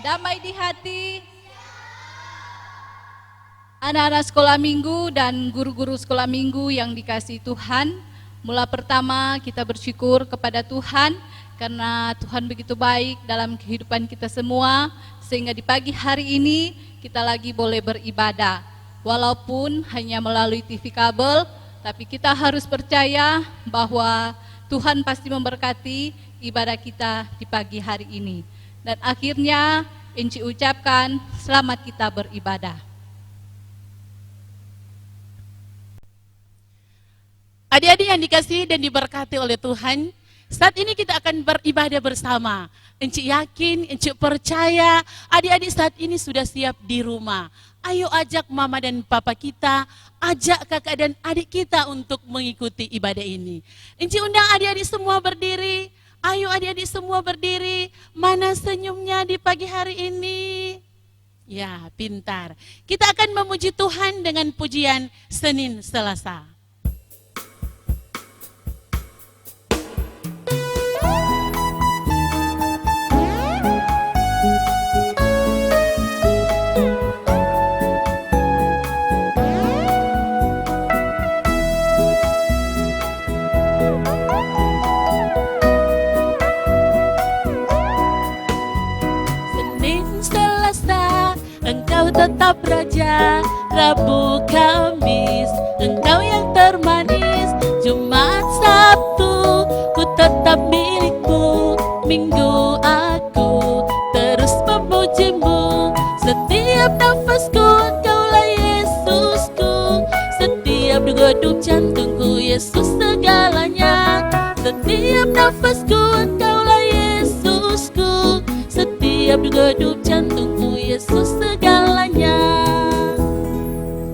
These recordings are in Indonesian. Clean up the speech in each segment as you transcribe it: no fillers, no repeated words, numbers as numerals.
damai di hati. Anak-anak sekolah minggu dan guru-guru sekolah minggu yang dikasihi Tuhan, mula pertama kita bersyukur kepada Tuhan karena Tuhan begitu baik dalam kehidupan kita semua, sehingga di pagi hari ini kita lagi boleh beribadah. Walaupun hanya melalui TV kabel, tapi kita harus percaya bahwa Tuhan pasti memberkati ibadah kita di pagi hari ini. Dan akhirnya Enci ucapkan selamat kita beribadah. Adik-adik yang dikasihi dan diberkati oleh Tuhan, saat ini kita akan beribadah bersama. Enci yakin, Enci percaya, adik-adik saat ini sudah siap di rumah. Ayo ajak mama dan papa kita, ajak kakak dan adik kita untuk mengikuti ibadah ini. Enci undang adik-adik semua berdiri. Ayo adik-adik semua berdiri. Mana senyumnya di pagi hari ini? Ya, pintar. Kita akan memuji Tuhan dengan pujian Senin Selasa. Engkau tetap Raja, Rabu, Kamis, Engkau yang termanis. Jumat, Sabtu, ku tetap milikmu. Minggu aku terus memujimu. Setiap nafasku, Engkaulah Yesusku. Setiap degup jantungku, Yesus segalanya. Setiap nafasku, Engkaulah Yesusku. Setiap degup jantungku, Yesus segalanya.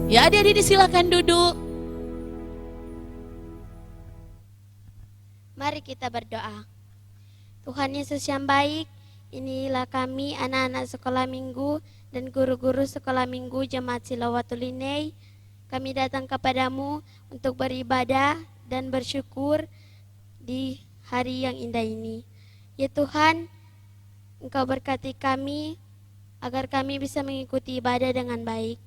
Ya, adik-adik silakan duduk. Mari kita berdoa. Tuhan Yesus yang baik, inilah kami anak-anak sekolah minggu dan guru-guru sekolah minggu Jemaat Silowatul Linei. Kami datang kepadamu untuk beribadah dan bersyukur di hari yang indah ini. Ya Tuhan, Engkau berkati kami agar kami bisa mengikuti ibadah dengan baik.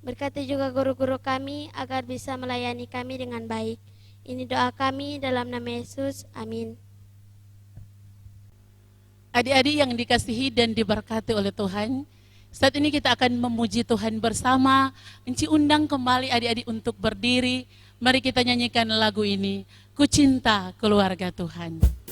Berkati juga guru-guru kami agar bisa melayani kami dengan baik. Ini doa kami dalam nama Yesus. Amin. Adik-adik yang dikasihi dan diberkati oleh Tuhan, saat ini kita akan memuji Tuhan bersama. Enci undang kembali adik-adik untuk berdiri. Mari kita nyanyikan lagu ini, Ku Cinta Keluarga Tuhan.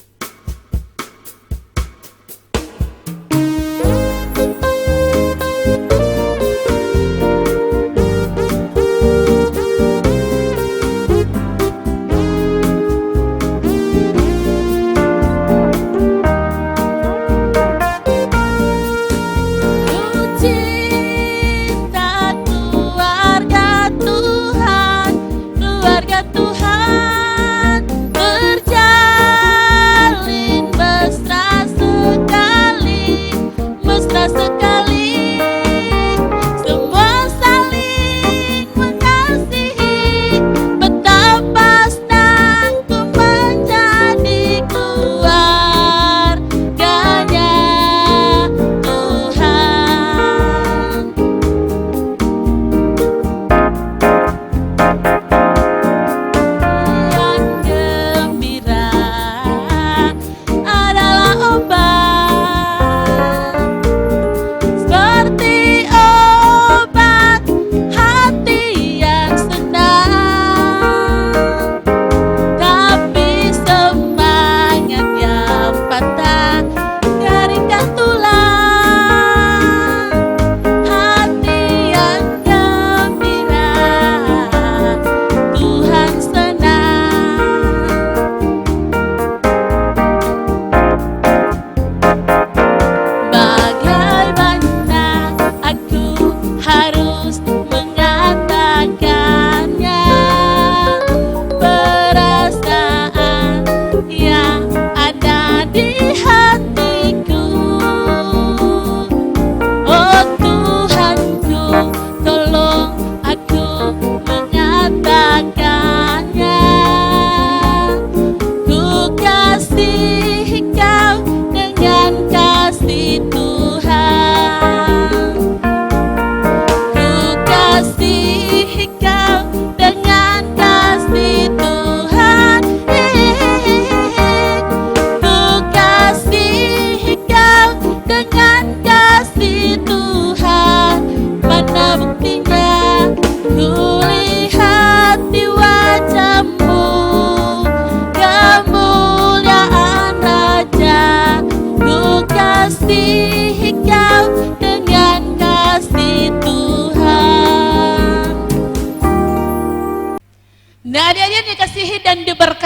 kasih Kau dengan kasih Tuhan.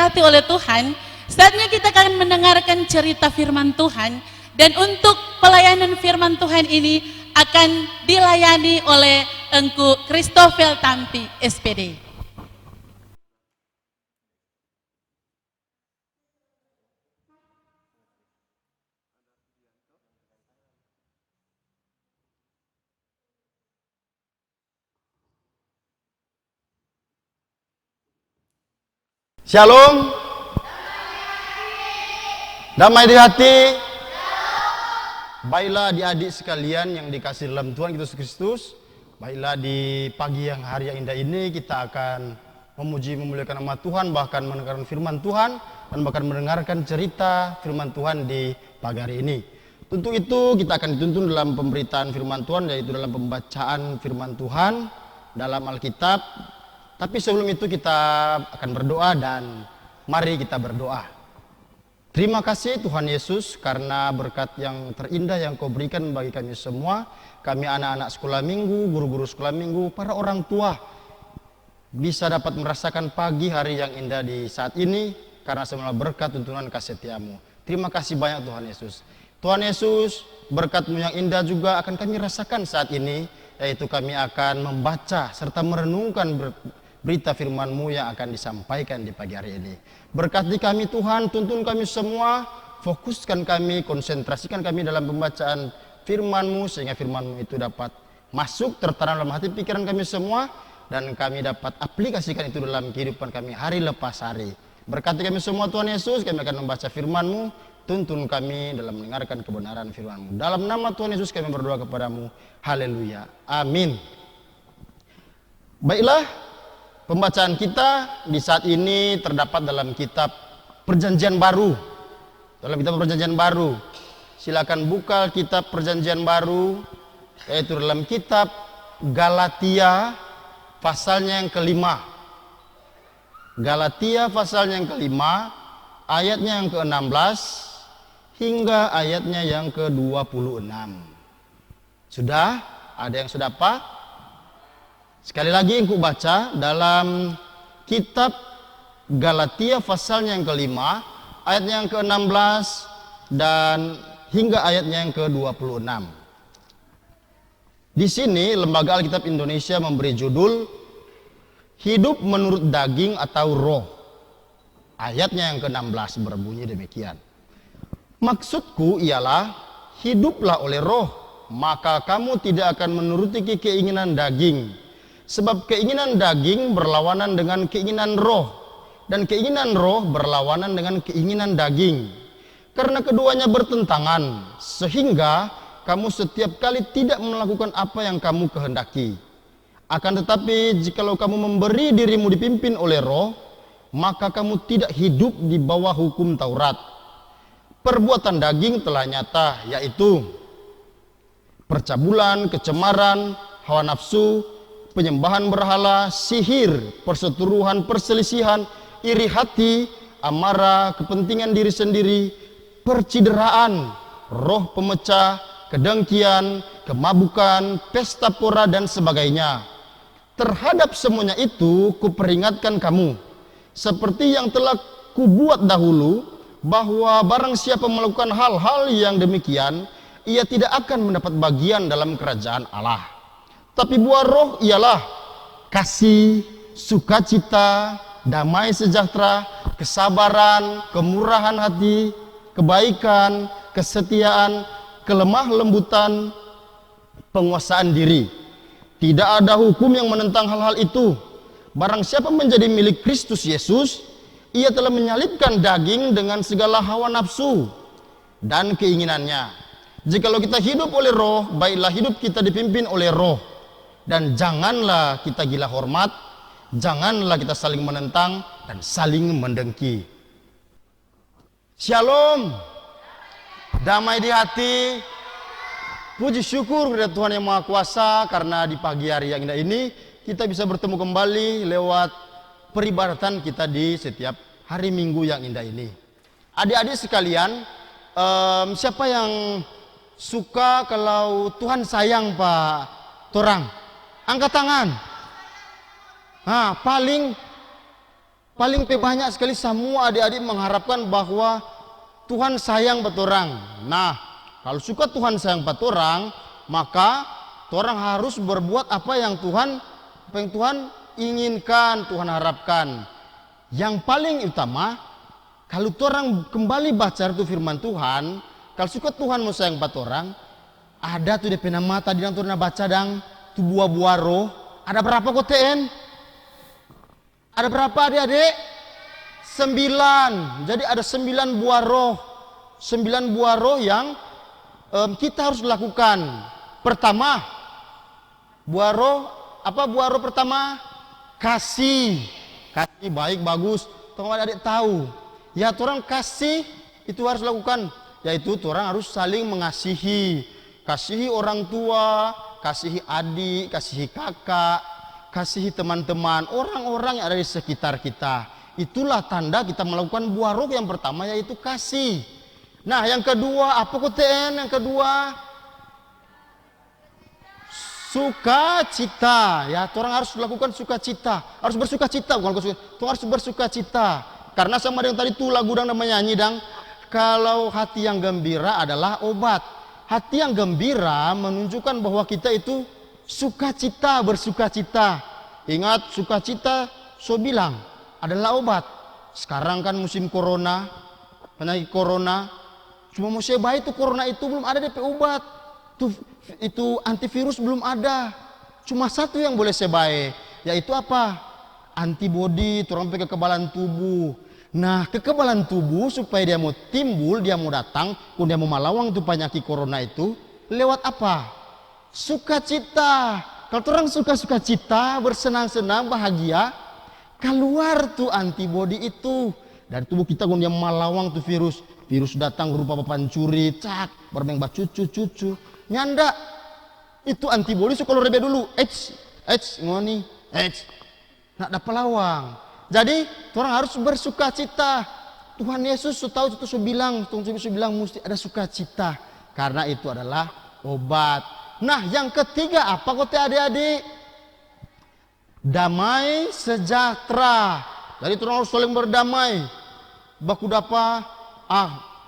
diberkati oleh Tuhan. Saatnya kita akan mendengarkan cerita firman Tuhan. Dan untuk pelayanan firman Tuhan ini akan dilayani oleh Engku Christopher Tampi, SPD. Shalom. Damai di hati. Baiklah adik-adik sekalian yang dikasihi dalam Tuhan Yesus Kristus. Baiklah di pagi yang hari yang indah ini kita akan memuji memuliakan nama Tuhan, bahkan mendengarkan firman Tuhan dan bahkan mendengarkan cerita firman Tuhan di pagi hari ini. Untuk itu kita akan dituntun dalam pemberitaan firman Tuhan, yaitu dalam pembacaan firman Tuhan dalam Alkitab. Tapi sebelum itu kita akan berdoa, dan mari kita berdoa. Terima kasih Tuhan Yesus karena berkat yang terindah yang Kau berikan bagi kami semua. Kami anak-anak sekolah minggu, guru-guru sekolah minggu, para orang tua bisa dapat merasakan pagi hari yang indah di saat ini karena semua berkat tuntunan kasih setiamu. Terima kasih banyak Tuhan Yesus. Tuhan Yesus, berkat-Mu yang indah juga akan kami rasakan saat ini, yaitu kami akan membaca serta merenungkan berita firman-Mu yang akan disampaikan di pagi hari ini. Berkati kami Tuhan, tuntun kami semua, fokuskan kami, konsentrasikan kami dalam pembacaan firman-Mu, sehingga firman-Mu itu dapat masuk tertanam dalam hati pikiran kami semua, dan kami dapat aplikasikan itu dalam kehidupan kami hari lepas hari. Berkati kami semua Tuhan Yesus, kami akan membaca firman-Mu, tuntun kami dalam mendengarkan kebenaran firman-Mu. Dalam nama Tuhan Yesus kami berdoa kepadamu, haleluya, amin. Baiklah, pembacaan kita di saat ini terdapat dalam kitab Perjanjian Baru. Dalam kitab Perjanjian Baru. Silakan buka kitab Perjanjian Baru, yaitu dalam kitab Galatia pasalnya yang kelima. Galatia pasalnya yang kelima, ayatnya yang ke-16 hingga ayatnya yang ke-26. Sudah? Ada yang sudah apa? Sekali lagi aku baca dalam kitab Galatia pasalnya yang kelima, ayatnya yang ke-16 dan hingga ayatnya yang ke-26. Di sini Lembaga Alkitab Indonesia memberi judul Hidup Menurut Daging atau Roh. Ayatnya yang ke-16 berbunyi demikian. Maksudku ialah hiduplah oleh roh, maka kamu tidak akan menuruti keinginan daging. Sebab keinginan daging berlawanan dengan keinginan roh, dan keinginan roh berlawanan dengan keinginan daging. Karena keduanya bertentangan, sehingga kamu setiap kali tidak melakukan apa yang kamu kehendaki. Akan tetapi jikalau kamu memberi dirimu dipimpin oleh roh, maka kamu tidak hidup di bawah hukum Taurat. Perbuatan daging telah nyata, yaitu percabulan, kecemaran, hawa nafsu, penyembahan berhala, sihir, perseteruhan, perselisihan, iri hati, amarah, kepentingan diri sendiri, percideraan, roh pemecah, kedengkian, kemabukan, pesta pora dan sebagainya. Terhadap semuanya itu kuperingatkan kamu, seperti yang telah kubuat dahulu, bahwa barang siapa melakukan hal-hal yang demikian, ia tidak akan mendapat bagian dalam kerajaan Allah. Tapi buah roh ialah kasih, sukacita, damai sejahtera, kesabaran, kemurahan hati, kebaikan, kesetiaan, kelemah lembutan, penguasaan diri. Tidak ada hukum yang menentang hal-hal itu. Barang siapa menjadi milik Kristus Yesus, ia telah menyalibkan daging dengan segala hawa nafsu dan keinginannya. Jikalau kita hidup oleh roh, baiklah hidup kita dipimpin oleh roh. Dan janganlah kita gila hormat, janganlah kita saling menentang dan saling mendengki. Shalom, damai di hati. Puji syukur kepada Tuhan Yang Maha Kuasa, karena di pagi hari yang indah ini kita bisa bertemu kembali lewat peribadatan kita di setiap hari Minggu yang indah ini. Adik-adik sekalian, siapa yang suka kalau Tuhan sayang Pak Torang? Angkat tangan. Nah, paling Paling banyak sekali semua adik-adik mengharapkan bahwa Tuhan sayang betorang. Nah, kalau suka Tuhan sayang betorang, maka orang harus berbuat apa yang Tuhan inginkan, Tuhan harapkan. Yang paling utama, kalau orang kembali baca itu firman Tuhan, kalau suka Tuhan mau sayang betorang, ada tuh DP nama tadi yang turun baca dang tu buah-buah roh. Ada berapa koten? Ada berapa adik-adik? 9. Jadi ada 9 buah roh. 9 buah roh yang kita harus lakukan. Pertama, buah roh, apa buah roh pertama? Kasih. Kasih baik, bagus. Teman adik tahu. Ya, orang kasih itu harus lakukan. Yaitu orang harus saling mengasihi. Kasihi orang tua, kasihi adik, kasihi kakak, kasihi teman-teman, orang-orang yang ada di sekitar kita. Itulah tanda kita melakukan buah roh yang pertama, yaitu kasih. Nah, yang kedua, apa koten? Yang kedua, sukacita. Ya, orang harus melakukan sukacita. Harus bersukacita, bukan itu harus bersukacita. Karena sama dengan tadi tuh lagu dang namanya nyanyi dang, kalau hati yang gembira adalah obat. Hati yang gembira menunjukkan bahwa kita itu sukacita, bersukacita. Ingat, sukacita so bilang adalah obat. Sekarang kan musim corona, penyakit corona, cuma mau sebaik itu corona itu belum ada DP obat. Itu antivirus belum ada. Cuma satu yang boleh sebaik, yaitu apa? Antibody, orang pakai kekebalan tubuh. Nah, kekebalan tubuh supaya dia mau timbul, dia mau datang, pun dia mau melawang tuh penyakit corona itu lewat apa? Sukacita. Kalau orang suka sukacita, bersenang-senang, bahagia, keluar tuh antibody itu dari tubuh kita, pun dia melawang tuh virus. Virus datang berupa pancuri, cak, bermain cucu-cucu, nyanda. Itu antibody so kalau rebe dulu, ngoni, nak dapat lawang. Jadi orang harus bersukacita. Tuhan Yesus tahu itu bilang mesti ada sukacita karena itu adalah obat. Nah, yang ketiga apa kok adik-adik? Damai sejahtera. Jadi orang harus saling berdamai. Baku dapa.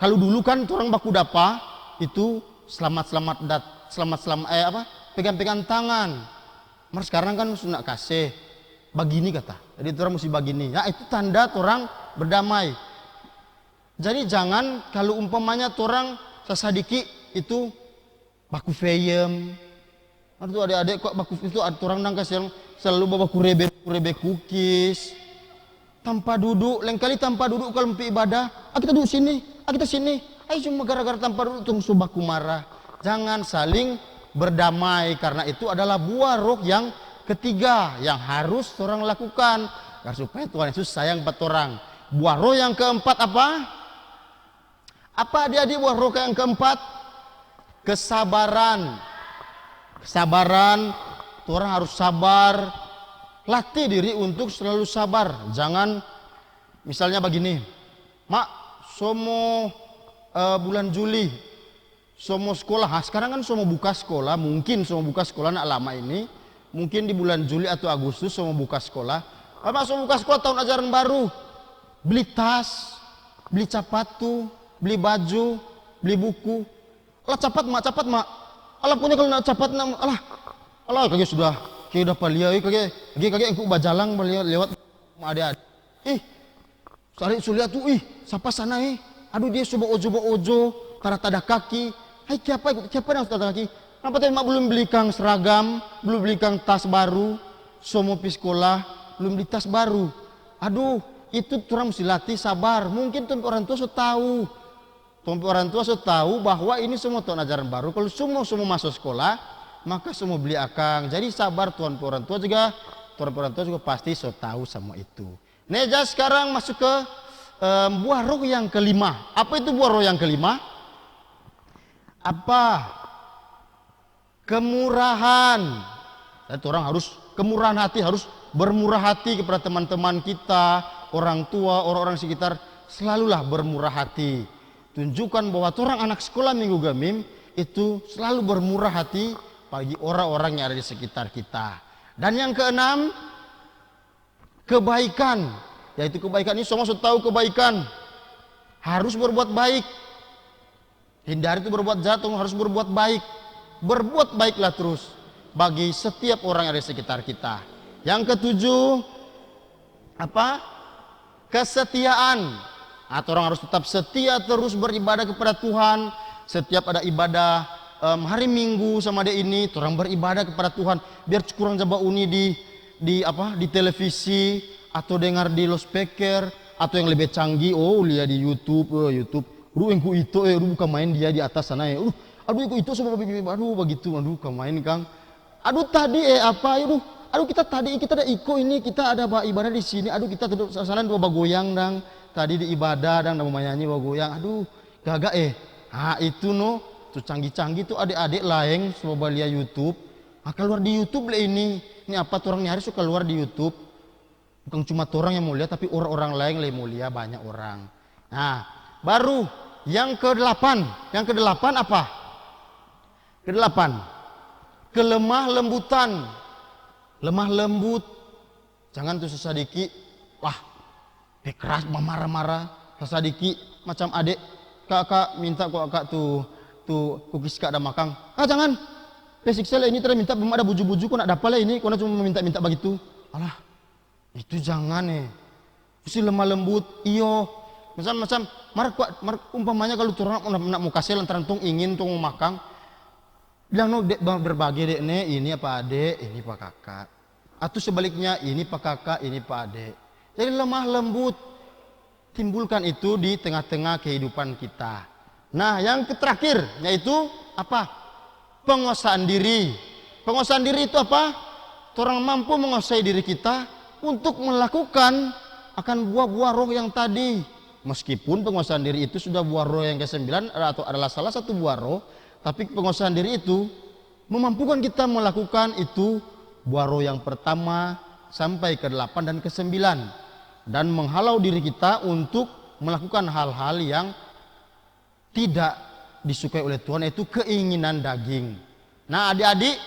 Kalau dulu kan orang baku dapa itu selamat pegang-pegang tangan. Mas sekarang kan sudah kasih begini kata. Jadi orang mesti begini. Ya, itu tanda orang berdamai. Jadi jangan kalau umpamanya orang sesadiki itu baku feyem. Itu adik-adik kok baku itu ada orang nangkas yang selalu bawa kurebe cookies. Tanpa duduk, lain kali tanpa duduk kalau mimpi ibadah, kita duduk sini, kita sini. Cuma gara-gara tanpa duduk tunggu baku marah. Jangan saling berdamai karena itu adalah buah roh yang ketiga yang harus orang lakukan supaya Tuhan Yesus sayang buat orang. Buah roh yang keempat apa? Apa adik-adik buah roh yang keempat? Kesabaran. Kesabaran, orang harus sabar. Latih diri untuk selalu sabar. Jangan misalnya begini, mak, somo bulan Juli, somo sekolah. Sekarang kan somo buka sekolah, mungkin somo buka sekolah nak lama ini. Mungkin di bulan Juli atau Agustus mau buka sekolah. Masuk buka sekolah tahun ajaran baru. Beli tas, beli capatu, beli baju, beli buku. Alah cepat mak. Alah punya kalau nak cepat nak alah kaki sudah palia kaki engkau bajalang lewat ada. Sari sulia tuh siapa sana Aduh dia coba ojo tada kaki. Hai siapa yang tada kaki? Kenapa tadi mak belum beli kang seragam, belum beli kang tas baru, semua pi sekolah, belum beli tas baru. Aduh, itu orang mesti latih sabar. Mungkin tuh orang tua sudah tahu bahwa ini semua tahun ajaran baru. Kalau semua masuk sekolah, maka semua beli akang. Jadi sabar tuan orang tua juga pasti sudah tahu sama itu. Neja sekarang masuk ke buah roh yang kelima. Apa itu buah roh yang kelima? Apa? Kemurahan. Dan orang harus kemurahan hati, harus bermurah hati kepada teman-teman kita, orang tua, orang-orang sekitar. Selalulah bermurah hati. Tunjukkan bahwa orang anak sekolah Minggu Gemim itu selalu bermurah hati bagi orang-orang yang ada di sekitar kita. Dan yang keenam, kebaikan. Yaitu kebaikan ini semua sudah tahu kebaikan. Harus berbuat baik. Hindari itu berbuat jahat, harus berbuat baik. Berbuat baiklah terus bagi setiap orang yang ada di sekitar kita. Yang ketujuh, apa? Kesetiaan. Atau orang harus tetap setia terus beribadah kepada Tuhan. Setiap ada ibadah hari Minggu sama dia ini, orang beribadah kepada Tuhan. Biar kurang coba uni di televisi atau dengar di loudspeaker atau yang lebih canggih, lihat di YouTube, engku itu bukan main dia di atas sana aduh itu semua begitu, bukan main Kang. Tadi kita tadi kita ada ini, kita ada ibadah di sini, kita duduk sana dua bagoyang dang. Tadi di ibadah dan mau nyanyi bagoyang, gagak itu tuh canggih-canggih tuh adik-adik lain coba lihat YouTube. Keluar di YouTube lah ini apa tuh orang nyari suka keluar di YouTube. Bukan cuma orang yang mulia, tapi orang-orang lain yang mulia, banyak orang. Nah, baru yang ke-8. Yang ke-8 apa? Ke-8. Kelemah lembutan. Lemah lembut. Jangan tuh sesadiki, keras, marah-marah. Sesadiki macam adik. Kakak minta kok kakak tuh kukis kak ada makang. Jangan. Pesiksa ini terus minta belum ada buju-buju kok nak dapat lah ini. Kau cuma minta begitu. Alah. Itu jangan mesti lemah lembut. Iyo macam umpamanya kalau turun nak mau kasih lantaran tung ingin tung mau makan, bilang dek berbagi dek ini apa adek, ini pak kakak, atau sebaliknya ini pak kakak, ini pak adek. Jadi lemah lembut, timbulkan itu di tengah-tengah kehidupan kita. Nah yang terakhir yaitu apa? Penguasaan diri. Penguasaan diri itu apa? Orang mampu menguasai diri kita untuk melakukan akan buah-buah roh yang tadi. Meskipun penguasaan diri itu sudah buah roh yang ke-9 atau adalah salah satu buah roh, tapi penguasaan diri itu memampukan kita melakukan itu buah roh yang pertama sampai ke-8 dan ke-9 dan menghalau diri kita untuk melakukan hal-hal yang tidak disukai oleh Tuhan, yaitu keinginan daging. Nah adik-adik,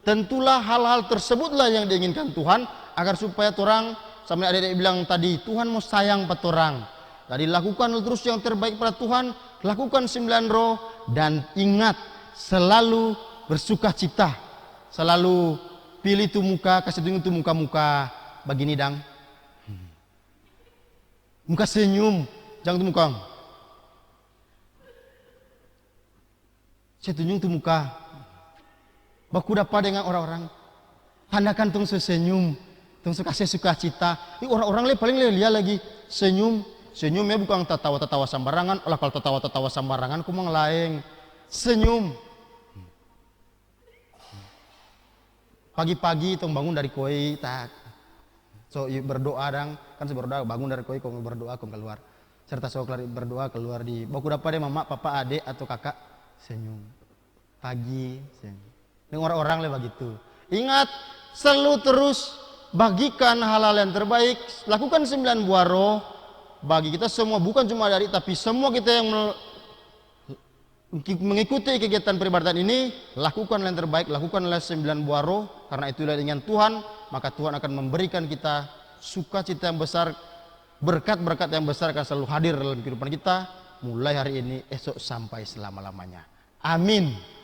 tentulah hal-hal tersebutlah yang diinginkan Tuhan agar supaya orang, sampai adik-adik bilang tadi, Tuhan mau sayang pada orang. Jadi lakukan terus yang terbaik pada Tuhan, lakukan 9 roh, dan ingat selalu bersuka cita, selalu pilih tu muka, kasih tunjuk tu muka-muka begini dang, muka senyum, jangan tu muka, saya tunjuk tu muka, baku dapat dengan orang-orang, tandakan tung sesenyum. Tung kasih sukacita. Ini orang-orang paling lihat lagi senyumnya bukan tertawa-tertawa sembarangan. Olah kalau tertawa-tertawa sembarangan kumang lain. Senyum. Pagi-pagi tung bangun dari koi tak. So berdoa dang, kan berdoa bangun dari koi kau berdoa kau keluar. Serta so berdoa keluar di baku dapat deh mama, papa, adik atau kakak senyum. Pagi senyum. Dengan orang-orang lah begitu. Ingat selalu terus bagikan hal-hal yang terbaik, lakukan 9 buah roh bagi kita semua, bukan cuma dari tapi semua kita yang mengikuti kegiatan peribadatan ini, lakukanlah yang terbaik, lakukanlah 9 buah roh, karena itulah dengan Tuhan, maka Tuhan akan memberikan kita sukacita yang besar, berkat-berkat yang besar akan selalu hadir dalam kehidupan kita, mulai hari ini, esok sampai selama-lamanya. Amin.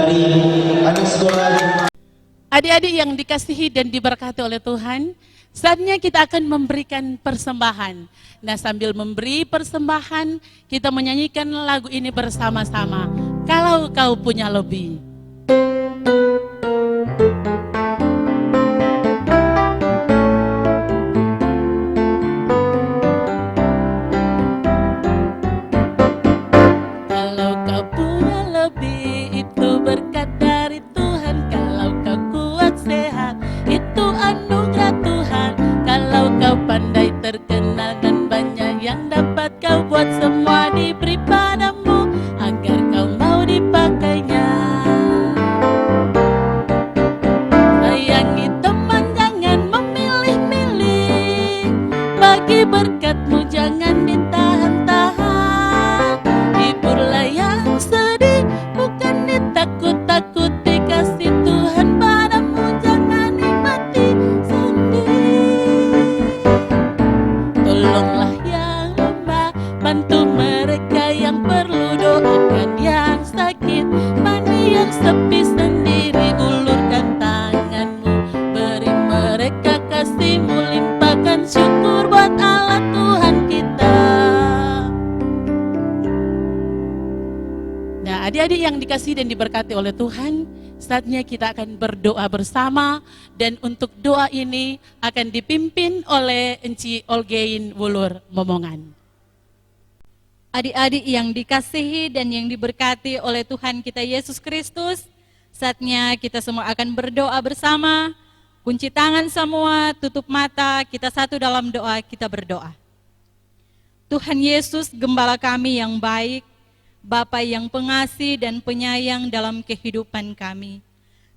dari anak sekolah. Adik-adik yang dikasihi dan diberkati oleh Tuhan, saatnya kita akan memberikan persembahan. Nah, sambil memberi persembahan, kita menyanyikan lagu ini bersama-sama. Kalau kau punya lebih. Kalau kau punya lebih, itu berkat dari Tuhan. Kalau kau kuat sehat, itu anugerah Tuhan. Kalau kau pandai terkenal dan banyak yang dapat kau buat, semua diberi padamu agar kau mau dipakainya. Sayangi teman, jangan memilih-milih. Bagi berkatmu jangan ditahan-tahan. Hiburlah yang sedih, bukan ditakut-takuti. Kasih Tuhan padamu, jangan nikmati sendiri. Tolonglah yang lemah, bantu mereka yang perlu, doakan yang sakit, mandi yang sepi sendiri. Ulurkan tanganmu, beri mereka kasihmu, limpahkan syukur buat Allah Tuhan kita. Nah, adik-adik yang dikasihi dan diberkati oleh Tuhan, saatnya kita akan berdoa bersama, dan untuk doa ini akan dipimpin oleh Enci Olgein Wulur Momongan. Adik-adik yang dikasihi dan yang diberkati oleh Tuhan kita Yesus Kristus, saatnya kita semua akan berdoa bersama. Kunci tangan semua, tutup mata, kita satu dalam doa, kita berdoa. Tuhan Yesus, Gembala kami yang baik, Bapa yang pengasih dan penyayang dalam kehidupan kami.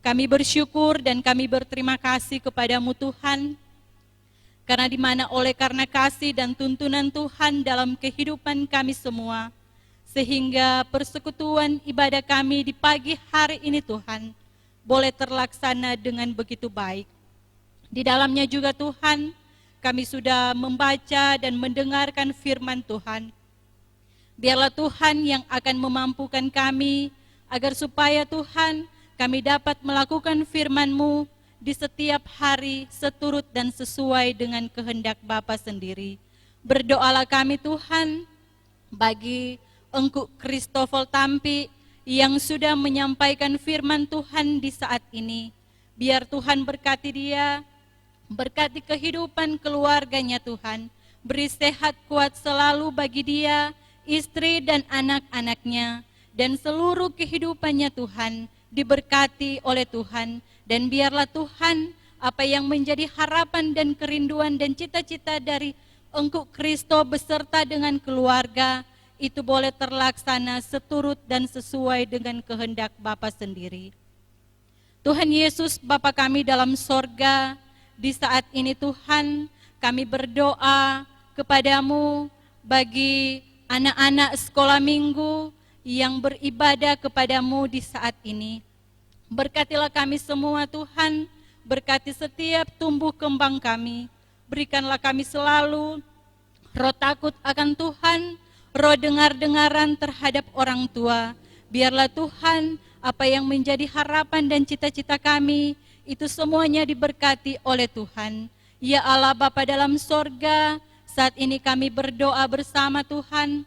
Kami bersyukur dan kami berterima kasih kepadamu Tuhan, karena karena kasih dan tuntunan Tuhan dalam kehidupan kami semua, sehingga persekutuan ibadah kami di pagi hari ini Tuhan, boleh terlaksana dengan begitu baik. Di dalamnya juga Tuhan, kami sudah membaca dan mendengarkan firman Tuhan. Biarlah Tuhan yang akan memampukan kami, agar supaya Tuhan kami dapat melakukan firman-Mu di setiap hari seturut dan sesuai dengan kehendak Bapa sendiri. Berdoalah kami Tuhan bagi Engku Christopher Tampi yang sudah menyampaikan firman Tuhan di saat ini. Biar Tuhan berkati dia, berkati kehidupan keluarganya Tuhan. Beri sehat kuat selalu bagi dia, istri dan anak-anaknya, dan seluruh kehidupannya Tuhan diberkati oleh Tuhan. Dan biarlah Tuhan, apa yang menjadi harapan dan kerinduan dan cita-cita dari Engku Kristo beserta dengan keluarga, itu boleh terlaksana seturut dan sesuai dengan kehendak Bapa sendiri. Tuhan Yesus, Bapa kami dalam sorga, di saat ini Tuhan, kami berdoa kepadamu bagi anak-anak sekolah minggu yang beribadah kepadamu di saat ini. Berkatilah kami semua Tuhan, berkati setiap tumbuh kembang kami. Berikanlah kami selalu roh takut akan Tuhan, roh dengar-dengaran terhadap orang tua. Biarlah Tuhan, apa yang menjadi harapan dan cita-cita kami, itu semuanya diberkati oleh Tuhan. Ya Allah Bapa dalam sorga, saat ini kami berdoa bersama Tuhan,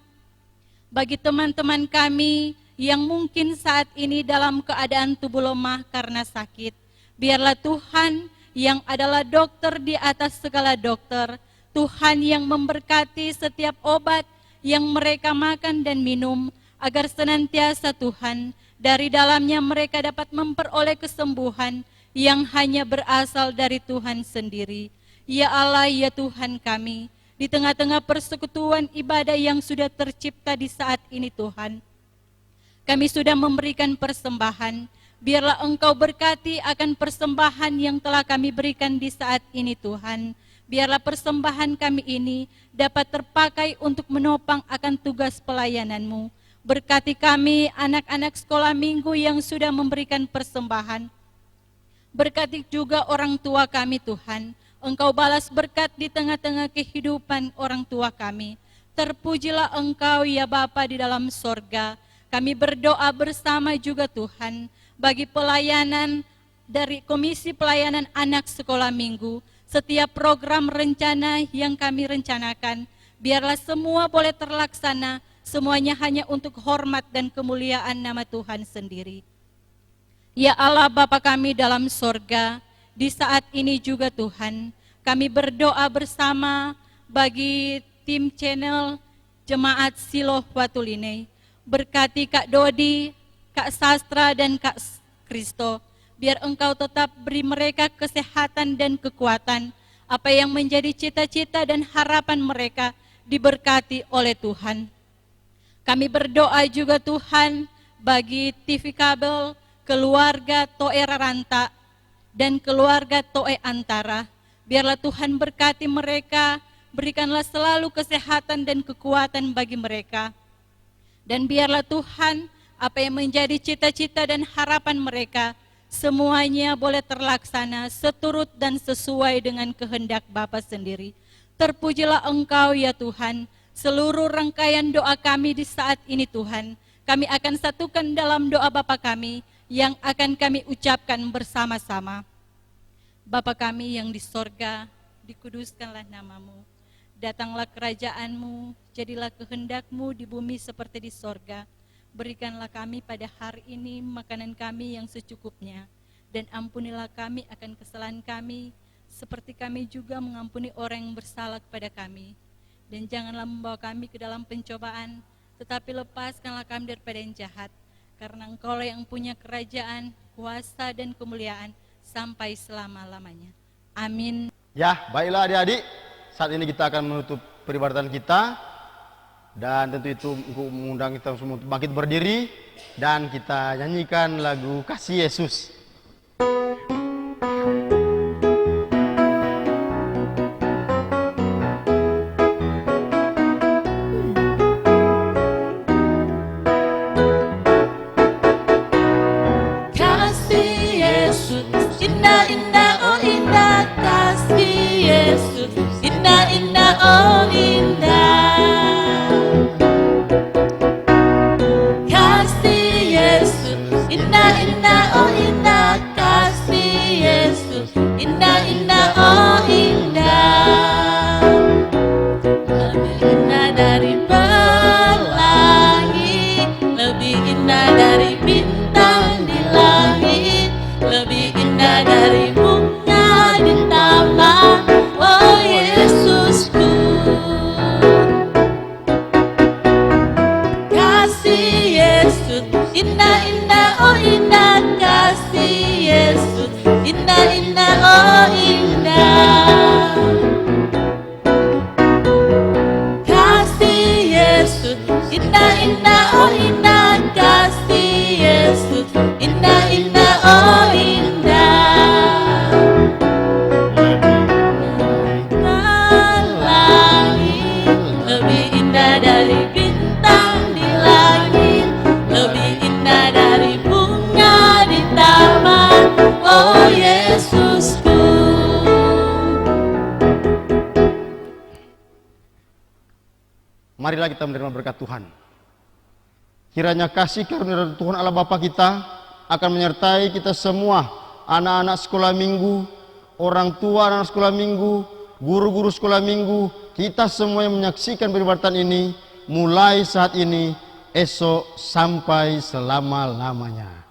bagi teman-teman kami yang mungkin saat ini dalam keadaan tubuh lemah karena sakit. Biarlah Tuhan yang adalah dokter di atas segala dokter, Tuhan yang memberkati setiap obat yang mereka makan dan minum, agar senantiasa Tuhan, dari dalamnya mereka dapat memperoleh kesembuhan yang hanya berasal dari Tuhan sendiri. Ya Allah, ya Tuhan kami, di tengah-tengah persekutuan ibadah yang sudah tercipta di saat ini Tuhan, kami sudah memberikan persembahan. Biarlah Engkau berkati akan persembahan yang telah kami berikan di saat ini Tuhan. Biarlah persembahan kami ini dapat terpakai untuk menopang akan tugas pelayanan-Mu. Berkati kami anak-anak sekolah minggu yang sudah memberikan persembahan. Berkati juga orang tua kami Tuhan. Engkau balas berkat di tengah-tengah kehidupan orang tua kami. Terpujilah Engkau ya Bapa di dalam sorga, Kami berdoa bersama juga Tuhan bagi pelayanan dari Komisi Pelayanan Anak Sekolah Minggu. Setiap program rencana yang kami rencanakan, biarlah semua boleh terlaksana, semuanya hanya untuk hormat dan kemuliaan nama Tuhan sendiri. Ya Allah Bapa kami dalam sorga, di saat ini juga Tuhan, kami berdoa bersama bagi tim channel Jemaat Siloh Watulinei. Berkati Kak Dodi, Kak Sastra, dan Kak Kristo. Biar Engkau tetap beri mereka kesehatan dan kekuatan. Apa yang menjadi cita-cita dan harapan mereka diberkati oleh Tuhan. Kami berdoa juga Tuhan bagi TV kabel, keluarga Toe Raranta, dan keluarga Toe Antara. Biarlah Tuhan berkati mereka, berikanlah selalu kesehatan dan kekuatan bagi mereka. Dan biarlah Tuhan, apa yang menjadi cita-cita dan harapan mereka, semuanya boleh terlaksana seturut dan sesuai dengan kehendak Bapa sendiri. Terpujilah Engkau ya Tuhan, seluruh rangkaian doa kami di saat ini Tuhan, kami akan satukan dalam doa Bapa kami yang akan kami ucapkan bersama-sama. Bapa kami yang di sorga, dikuduskanlah namamu. Datanglah kerajaanmu, jadilah kehendak-Mu di bumi seperti di sorga. Berikanlah kami pada hari ini makanan kami yang secukupnya. Dan ampunilah kami akan kesalahan kami, seperti kami juga mengampuni orang yang bersalah kepada kami. Dan janganlah membawa kami ke dalam pencobaan, tetapi lepaskanlah kami daripada yang jahat. Karena Engkau yang punya kerajaan, kuasa, dan kemuliaan sampai selama-lamanya. Amin. Ya, baiklah adik-adik, saat ini kita akan menutup peribadatan kita. Dan tentu itu untuk mengundang kita semua untuk bangkit berdiri. Dan kita nyanyikan lagu Kasih Yesus. Marilah kita menerima berkat Tuhan. Kiranya kasih karunia dari Tuhan Allah Bapa kita akan menyertai kita semua, anak-anak sekolah minggu, orang tua anak sekolah minggu, guru-guru sekolah minggu, kita semua yang menyaksikan peribadatan ini, mulai saat ini, esok sampai selama-lamanya.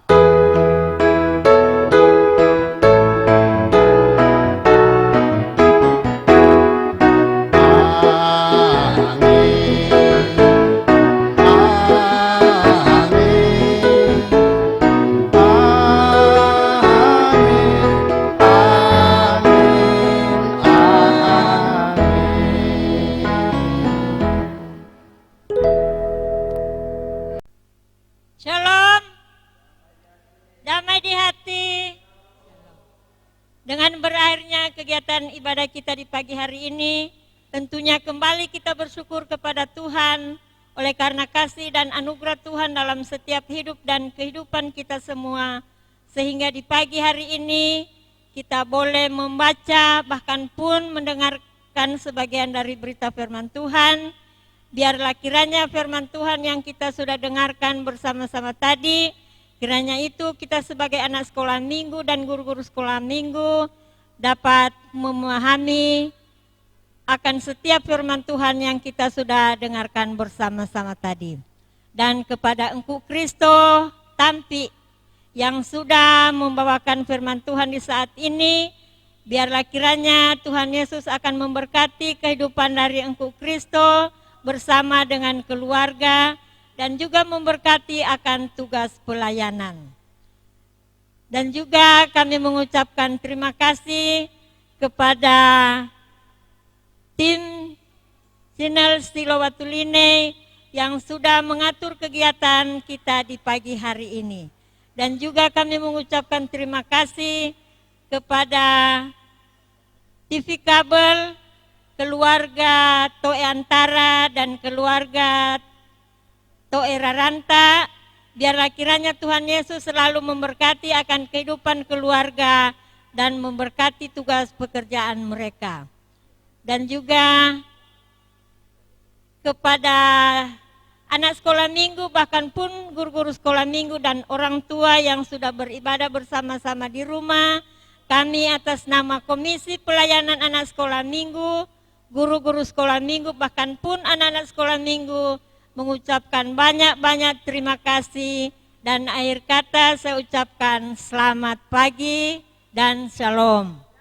Shalom, damai di hati. Dengan berakhirnya kegiatan ibadah kita di pagi hari ini, tentunya kembali kita bersyukur kepada Tuhan oleh karena kasih dan anugerah Tuhan dalam setiap hidup dan kehidupan kita semua. Sehingga di pagi hari ini kita boleh membaca bahkan pun mendengarkan sebagian dari berita firman Tuhan. biarlah kiranya firman Tuhan yang kita sudah dengarkan bersama-sama tadi, kiranya itu kita sebagai anak sekolah minggu dan guru-guru sekolah minggu dapat memahami akan setiap firman Tuhan yang kita sudah dengarkan bersama-sama tadi. Dan kepada Engku Kristo Tampi yang sudah membawakan firman Tuhan di saat ini, biarlah kiranya Tuhan Yesus akan memberkati kehidupan dari Engku Kristo bersama dengan keluarga dan juga memberkati akan tugas pelayanan. Dan juga kami mengucapkan terima kasih kepada tim channel Silowatuline yang sudah mengatur kegiatan kita di pagi hari ini. Dan juga kami mengucapkan terima kasih kepada TV Kabel, keluarga Toe Antara dan keluarga Toe Raranta. Biarlah kiranya Tuhan Yesus selalu memberkati akan kehidupan keluarga dan memberkati tugas pekerjaan mereka. Dan juga kepada anak sekolah minggu, bahkan pun guru-guru sekolah minggu dan orang tua yang sudah beribadah bersama-sama di rumah, kami atas nama Komisi Pelayanan Anak Sekolah Minggu, guru-guru sekolah minggu, bahkan pun anak-anak sekolah minggu mengucapkan banyak-banyak terima kasih. Dan akhir kata saya ucapkan selamat pagi dan shalom.